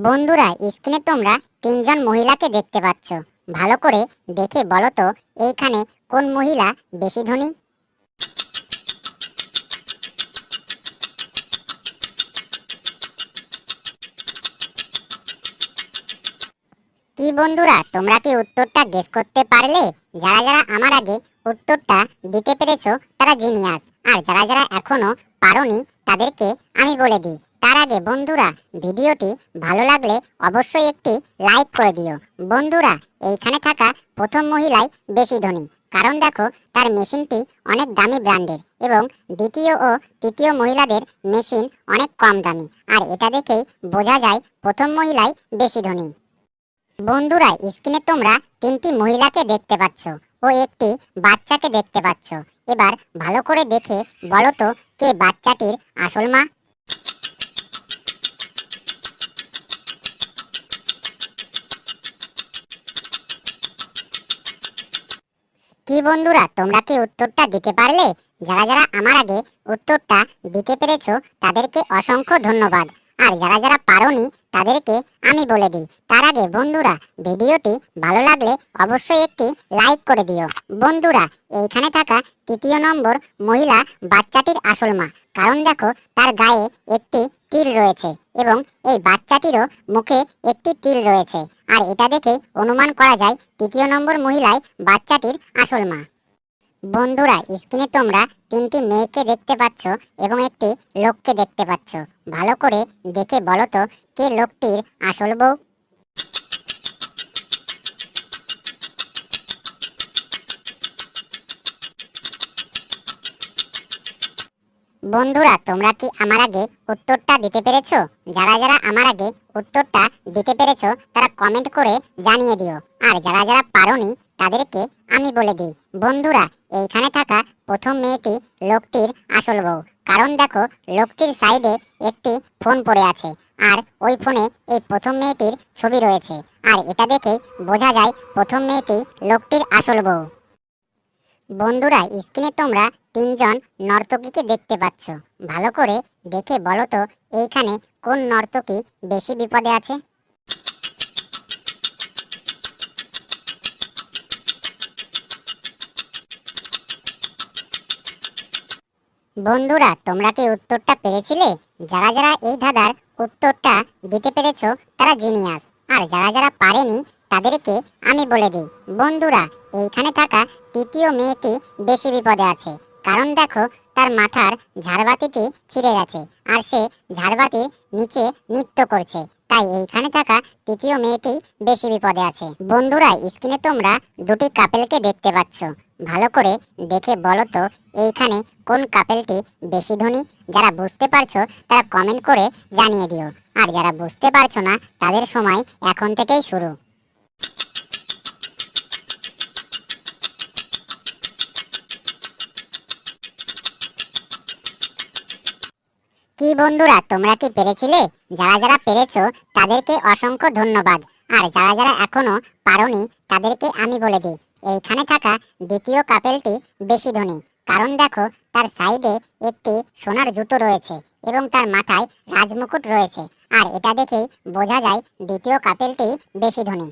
বন্ধুরা, স্ক্রিনে তোমরা তিনজন মহিলাকে দেখতে পাচ্ছ। ভালো করে দেখে বলো তো এইখানে কোন মহিলা বেশি ধনী? কি বন্ধুরা, তোমরা কি উত্তরটা গেস করতে পারলে? যারা যারা আমার আগে উত্তরটা দিতে পেরেছো তারা জিনিয়াস, আর যারা যারা এখনো পারোনি তাদেরকে আমি বলে দিই তার আগে বন্ধুরা, ভিডিওটি ভালো লাগলে অবশ্যই একটি লাইক করে দিও। বন্ধুরা, এইখানে থাকা প্রথম মহিলাই বেশি ধনী, কারণ দেখো তার মেশিনটি অনেক দামি ব্র্যান্ডের এবং দ্বিতীয় ও তৃতীয় মহিলাদের মেশিন অনেক কম দামি, আর এটা দেখেই বোঝা যায় প্রথম মহিলাই বেশি ধনী। বন্ধুরা, স্ক্রিনে তোমরা তিনটি মহিলাকে দেখতে পাচ্ছ ও একটি বাচ্চাকে দেখতে পাচ্ছ। এবার ভালো করে দেখে বলো তো কে বাচ্চাটির আসল মা? কি বন্ধুরা, তোমরা কি উত্তরটা দিতে পারলে? যারা যারা আমার আগে উত্তরটা দিতে পেরেছো তাদেরকে অসংখ্য ধন্যবাদ, আর যারা যারা পারোনি তাদেরকে আমি বলে দিই তার আগে বন্ধুরা, ভিডিওটি ভালো লাগলে অবশ্যই একটি লাইক করে দিও। বন্ধুরা, এইখানে থাকা তৃতীয় নম্বর মহিলা বাচ্চাটির আসল মা, কারণ দেখো তার গায়ে একটি তিল রয়েছে এবং এই বাচ্চাটিরও মুখে একটি তিল রয়েছে, আর এটা দেখেই অনুমান করা যায় তৃতীয় নম্বর মহিলাই বাচ্চাটির আসল মা। বন্ধুরা, স্ক্রিনে তোমরা তিনটি মেয়েকে দেখতে পাচ্ছ এবং একটি লোককে দেখতে পাচ্ছ। ভালো করে দেখে বলো তো কে লোকটির আসল বউ? বন্ধুরা, তোমরা কি আমার আগে উত্তরটা দিতে পেরেছো? যারা যারা আমার আগে উত্তরটা দিতে পেরেছো তারা কমেন্ট করে জানিয়ে দিও, আর যারা যারা পারোনি তাদেরকে আমি বলে দিই বন্ধুরা, এইখানে থাকা প্রথম মেয়েটি লোকটির আসল বউ, কারণ দেখো লোকটির সাইডে একটি ফোন পড়ে আছে, আর ওই ফোনে এই প্রথম মেয়েটির ছবি রয়েছে, আর এটা দেখেই বোঝা যায় প্রথম মেয়েটি লোকটির আসল বউ। বন্ধুরা, স্ক্রিনে তোমরা তিনজন নর্তকীকে দেখতে পাচ্ছ। ভালো করে দেখে বলো তো এইখানে কোন নর্তকী বেশি বিপদে আছে? বন্ধুরা, তোমরা কি উত্তরটা পেরেছিলে? যারা যারা এই ধাঁধার উত্তরটা দিতে পেরেছো তারা জিনিয়াস, আর যারা যারা পারেনি তাদেরকে আমি বলে দিই বন্ধুরা, এইখানে থাকা তৃতীয় মেয়েটি বেশি বিপদে আছে, কারণ দেখো তার মাথার ঝাড়বাতিটি ছিঁড়ে গেছে, আর সে ঝাড়বাতির নিচে নৃত্য করছে, তাই এইখানে থাকা তৃতীয় মেয়েটি বেশি বিপদে আছে। বন্ধুরা, স্ক্রিনে তোমরা দুটি কাপেলকে দেখতে পাচ্ছ। ভালো করে দেখে বলো তো এইখানে কোন কাপেলটি বেশি ধনী? যারা বুঝতে পারছো তারা কমেন্ট করে জানিয়ে দিও, আর যারা বুঝতে পারছো না তাদের সময় এখন থেকেই শুরু। কি বন্ধুরা, তোমরা কি পেরেছিলে? যারা যারা পেরেছো তাদেরকে অসংখ্য ধন্যবাদ, আর যারা যারা এখনো পারোনি তাদেরকে আমি বলে দিই এইখানে থাকা দ্বিতীয় কাপেলটি বেশি ধনী, কারণ দেখো তার সাইডে একটি সোনার জুতো রয়েছে এবং তার মাথায় রাজমুকুট রয়েছে, আর এটা দেখেই বোঝা যায় দ্বিতীয় কাপেলটি বেশি ধনী।